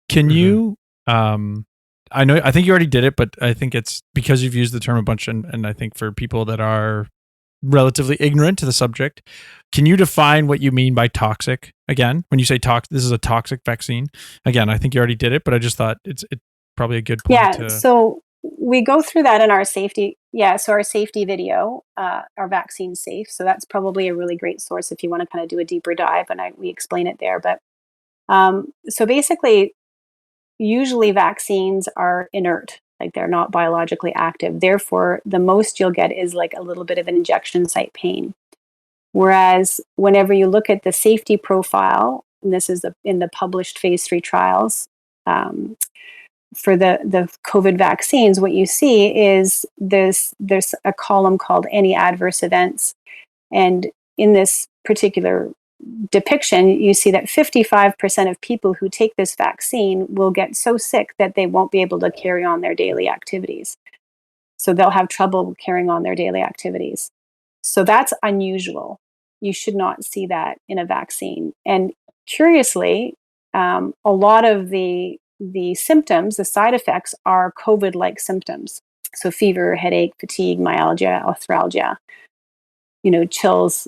Can Mhm. you, I think you already did it, but I think it's because you've used the term a bunch, and I think for people that are relatively ignorant to the subject, can you define what you mean by toxic again? When you say this is a toxic vaccine. Again, I think you already did it, but I just thought it's probably a good point Yeah, to. so we go through that in our safety. Yeah, so our safety video, our vaccine safe. So that's probably a really great source if you want to kind of do a deeper dive, and we explain it there. But so basically, usually vaccines are inert, like they're not biologically active. Therefore, the most you'll get is like a little bit of an injection site pain. Whereas whenever you look at the safety profile, and this is in the published phase 3 trials, for the COVID vaccines, what you see is there's a column called any adverse events. And in this particular depiction, you see that 55% of people who take this vaccine will get so sick that they won't be able to carry on their daily activities. So they'll have trouble carrying on their daily activities. So that's unusual. You should not see that in a vaccine. And curiously, a lot of the symptoms, the side effects, are COVID-like symptoms. So fever, headache, fatigue, myalgia, arthralgia, chills.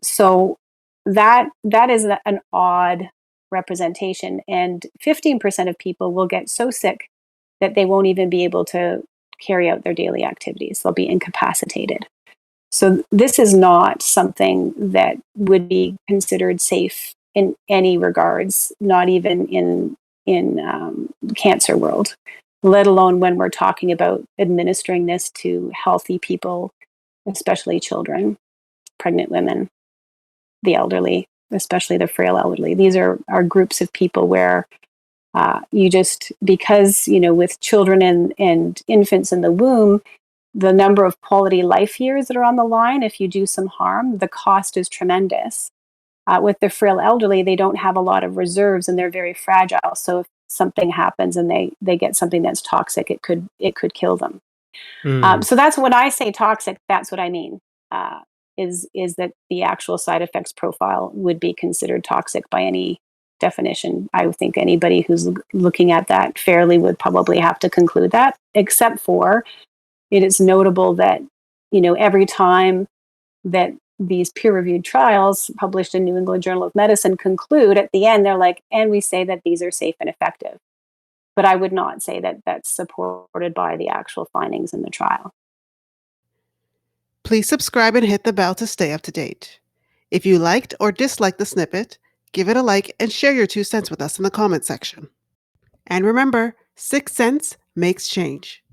So that is an odd representation. And 15% of people will get so sick that they won't even be able to carry out their daily activities. They'll be incapacitated. So this is not something that would be considered safe in any regards, not even in cancer world, let alone when we're talking about administering this to healthy people, especially children, pregnant women, the elderly, especially the frail elderly. These are groups of people where you just, because, with children and infants in the womb, the number of quality life years that are on the line, if you do some harm, the cost is tremendous. With the frail elderly, they don't have a lot of reserves and they're very fragile. So if something happens and they get something that's toxic, it could kill them. So that's when I say toxic, that's what I mean. Is that the actual side effects profile would be considered toxic by any definition. I would think anybody who's looking at that fairly would probably have to conclude that, except for it is notable that, every time that these peer-reviewed trials published in New England Journal of Medicine conclude at the end, they're like, and we say that these are safe and effective. But I would not say that that's supported by the actual findings in the trial. Please subscribe and hit the bell to stay up to date. If you liked or disliked the snippet, give it a like and share your 2 cents with us in the comment section. And remember, 6 cents makes change.